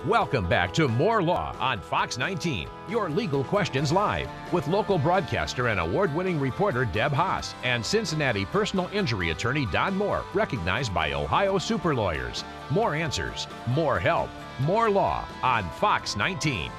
Welcome back to More Law on Fox 19, your legal questions live, with local broadcaster and award-winning reporter Deb Haas and Cincinnati personal injury attorney Don Moore, recognized by Ohio super lawyers. More answers, more help, more law on Fox 19.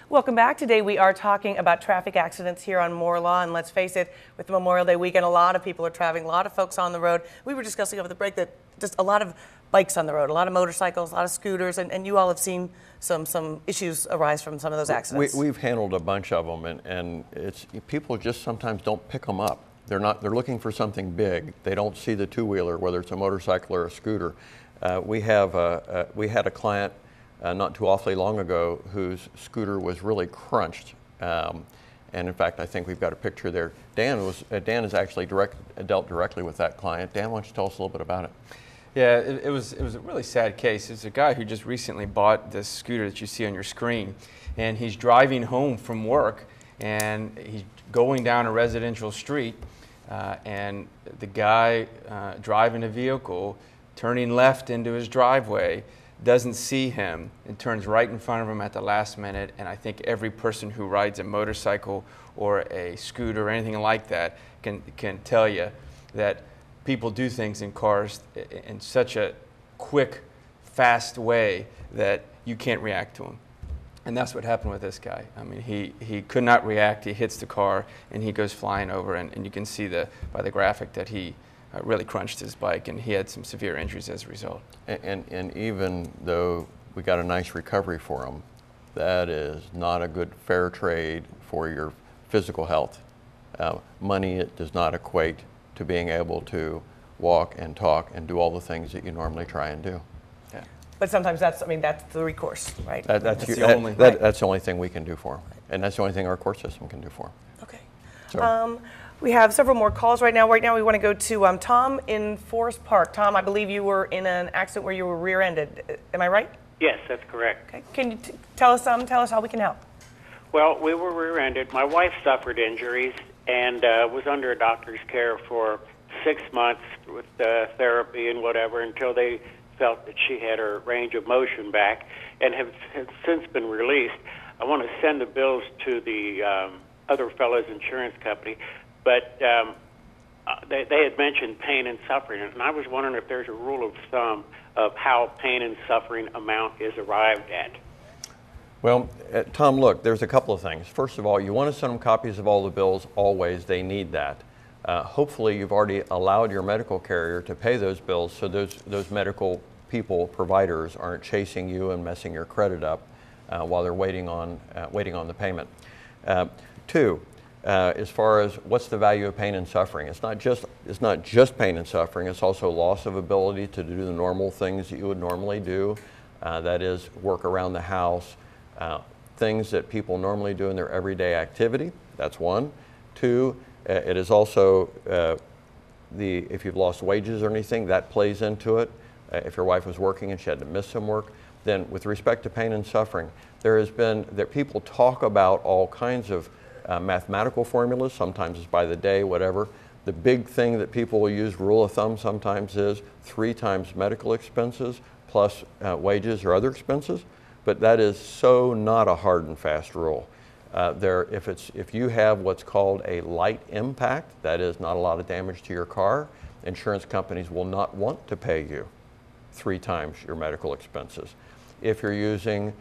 Welcome back. Today we are talking about traffic accidents here on More Law, and let's face it, with the Memorial Day weekend, a lot of people are traveling, a lot of folks on the road. We were discussing over the break that just a lot of bikes on the road, a lot of motorcycles, a lot of scooters, and you all have seen some issues arise from some of those accidents. We've handled a bunch of them, and it's people just sometimes don't pick them up. They're looking for something big. They don't see the two-wheeler, whether it's a motorcycle or a scooter. We had a client not too awfully long ago whose scooter was really crunched. And in fact, I think we've got a picture there. Dan has actually dealt directly with that client. Dan, why don't you tell us a little bit about it? Yeah, it was a really sad case. It's a guy who just recently bought this scooter that you see on your screen, and he's driving home from work, and he's going down a residential street, and the guy driving the vehicle, turning left into his driveway, doesn't see him and turns right in front of him at the last minute. And I think every person who rides a motorcycle or a scooter or anything like that can tell you that people do things in cars in such a quick, fast way that you can't react to them. And that's what happened with this guy. I mean, he could not react. He hits the car and he goes flying over, and you can see by the graphic that he really crunched his bike, and he had some severe injuries as a result. And even though we got a nice recovery for him, that is not a good fair trade for your physical health. Money, it does not equate to being able to walk and talk and do all the things that you normally try and do. Yeah. But sometimes that's the recourse, right? That's the only thing we can do for them. And that's the only thing our court system can do for them. Okay. So. We have several more calls right now. Right now we want to go to Tom in Forest Park. Tom, I believe you were in an accident where you were rear-ended. Am I right? Yes, that's correct. Okay. Can you tell us how we can help? Well, we were rear-ended. My wife suffered injuries and was under a doctor's care for 6 months with therapy and whatever until they felt that she had her range of motion back, and have since been released. I want to send the bills to the other fellow's insurance company, but they had mentioned pain and suffering, and I was wondering if there's a rule of thumb of how pain and suffering amount is arrived at. Well, Tom, look, there's a couple of things. First of all, you want to send them copies of all the bills always. They need that. Hopefully, you've already allowed your medical carrier to pay those bills, so those medical providers aren't chasing you and messing your credit up while they're waiting on the payment. Two, as far as what's the value of pain and suffering, it's not just pain and suffering. It's also loss of ability to do the normal things that you would normally do. That is, work around the house. Things that people normally do in their everyday activity. That's one. Two, it is also if you've lost wages or anything, that plays into it. If your wife was working and she had to miss some work, then with respect to pain and suffering, there has been that people talk about all kinds of mathematical formulas. Sometimes it's by the day, whatever. The big thing that people will use, rule of thumb, sometimes is 3 times medical expenses plus wages or other expenses. But that is so not a hard and fast rule. If you have what's called a light impact, that is not a lot of damage to your car, insurance companies will not want to pay you 3 times your medical expenses. If you're using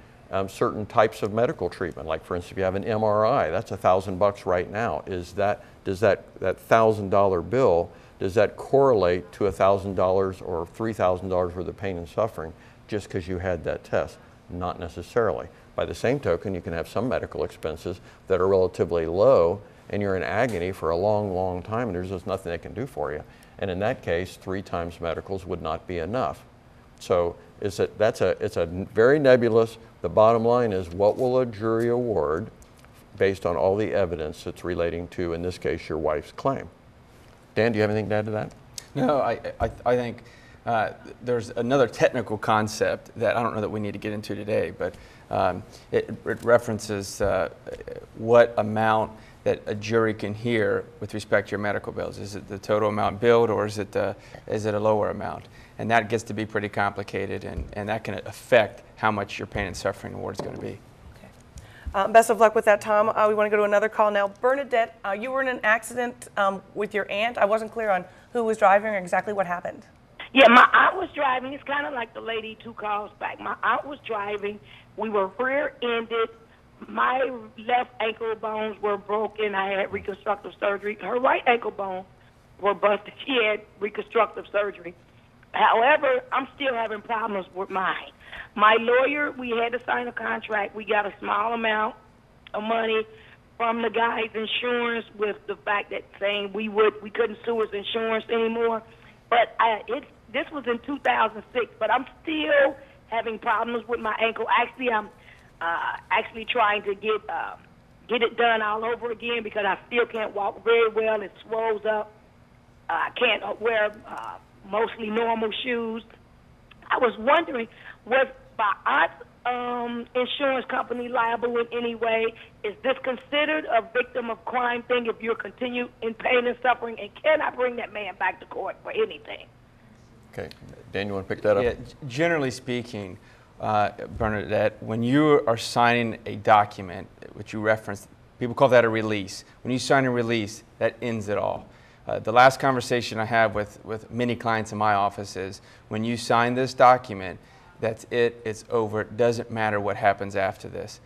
certain types of medical treatment, like for instance, if you have an MRI, that's $1,000 right now. Does that $1,000 bill, does that correlate to $1,000 or $3,000 worth of pain and suffering just because you had that test? Not necessarily. By the same token, you can have some medical expenses that are relatively low and you're in agony for a long, long time and there's just nothing they can do for you. And in that case, 3 times medicals would not be enough. So it's a very nebulous. The bottom line is, what will a jury award based on all the evidence that's relating to, in this case, your wife's claim? Dan, do you have anything to add to that? No, I think there's another technical concept that I don't know that we need to get into today, but it references what amount that a jury can hear with respect to your medical bills? Is it the total amount billed, or is it a lower amount? And that gets to be pretty complicated, and that can affect how much your pain and suffering award is going to be. Okay. Best of luck with that, Tom. We want to go to another call now. Bernadette, you were in an accident with your aunt. I wasn't clear on who was driving or exactly what happened. Yeah, my aunt was driving. It's kind of like the lady 2 calls back. My aunt was driving. We were rear-ended. My left ankle bones were broken. I had reconstructive surgery. Her right ankle bones were busted. She had reconstructive surgery. However, I'm still having problems with mine. My lawyer, we had to sign a contract. We got a small amount of money from the guy's insurance, with the fact that saying we couldn't sue his insurance anymore. But this was in 2006. But I'm still having problems with my ankle. Actually, I'm actually trying to get it done all over again, because I still can't walk very well. It swells up. I can't wear mostly normal shoes. I was wondering, was my aunt's insurance company liable in any way? Is this considered a victim of crime thing if you're continued in pain and suffering? And can I bring that man back to court for anything? Okay, Dan, you want to pick that up? Yeah, generally speaking, Bernadette, when you are signing a document, which you referenced, people call that a release. When you sign a release, that ends it all. The last conversation I have with many clients in my office is, when you sign this document, that's it, it's over. It doesn't matter what happens after this.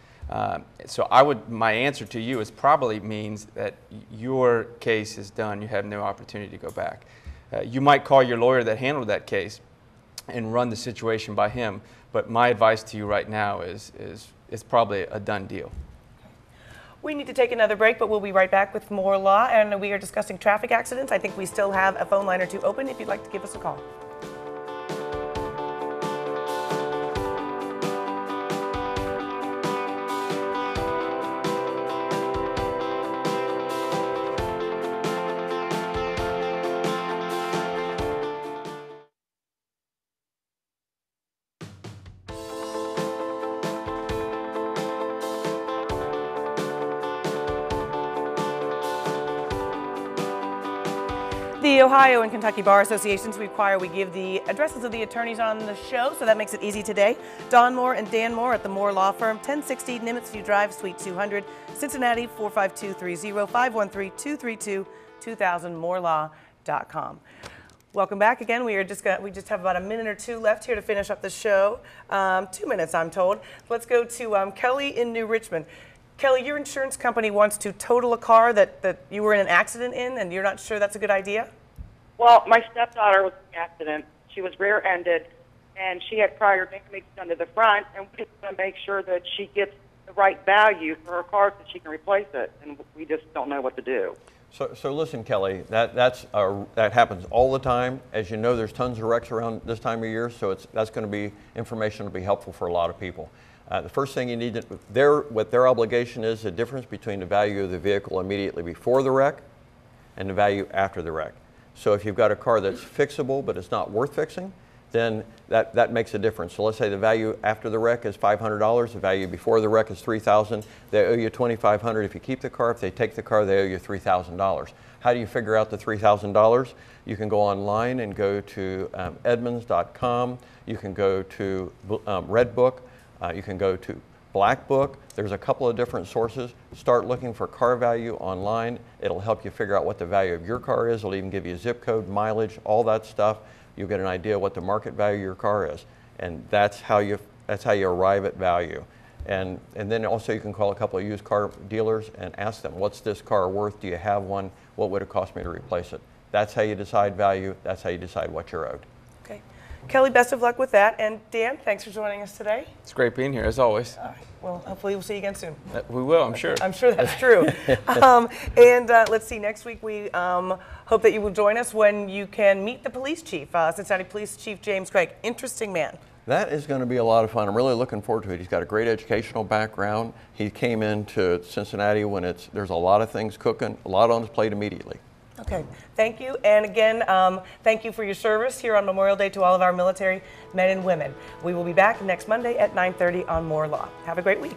So my answer to you is probably means that your case is done. You have no opportunity to go back. You might call your lawyer that handled that case and run the situation by him, but my advice to you right now is it's probably a done deal. We need to take another break, but we'll be right back with more law, and we are discussing traffic accidents. I think we still have a phone line or 2 open if you'd like to give us a call. The Ohio and Kentucky Bar Associations require we give the addresses of the attorneys on the show, so that makes it easy today. Don Moore and Dan Moore at the Moore Law Firm, 1060 Nimitzview Drive, Suite 200, Cincinnati, 45230, 513-232-2000, morelaw.com. Welcome back again. We just have about a minute or 2 left here to finish up the show. 2 minutes, I'm told. Let's go to Kelly in New Richmond. Kelly, your insurance company wants to total a car that you were in an accident in, and you're not sure that's a good idea? Well, my stepdaughter was in an accident. She was rear-ended, and she had prior damage done to the front, and we just want to make sure that she gets the right value for her car so she can replace it, and we just don't know what to do. So listen, Kelly, that happens all the time. As you know, there's tons of wrecks around this time of year, so that's going to be information to be helpful for a lot of people. The first thing you need to, what their obligation is, the difference between the value of the vehicle immediately before the wreck and the value after the wreck. So if you've got a car that's fixable but it's not worth fixing, then that makes a difference. So let's say the value after the wreck is $500, the value before the wreck is $3,000. They owe you $2,500 if you keep the car. If they take the car, they owe you $3,000. How do you figure out the $3,000? You can go online and go to Edmunds.com. You can go to Redbook. You can go to Black Book. There's a couple of different sources. Start looking for car value online. It'll help you figure out what the value of your car is. It'll even give you a zip code, mileage, all that stuff. You'll get an idea what the market value of your car is. And that's how you arrive at value. And then also you can call a couple of used car dealers and ask them, what's this car worth? Do you have one? What would it cost me to replace it? That's how you decide value. That's how you decide what you're owed. Okay. Kelly, best of luck with that. And Dan, thanks for joining us today. It's great being here, as always. All right. Well, hopefully we'll see you again soon. We will, I'm sure. I'm sure that's true. Let's see, next week we hope that you will join us when you can meet the police chief, Cincinnati Police Chief James Craig. Interesting man. That is going to be a lot of fun. I'm really looking forward to it. He's got a great educational background. He came into Cincinnati when there's a lot of things cooking, a lot on his plate immediately. Okay, thank you. And again, thank you for your service here on Memorial Day to all of our military men and women. We will be back next Monday at 9:30 on More Law. Have a great week.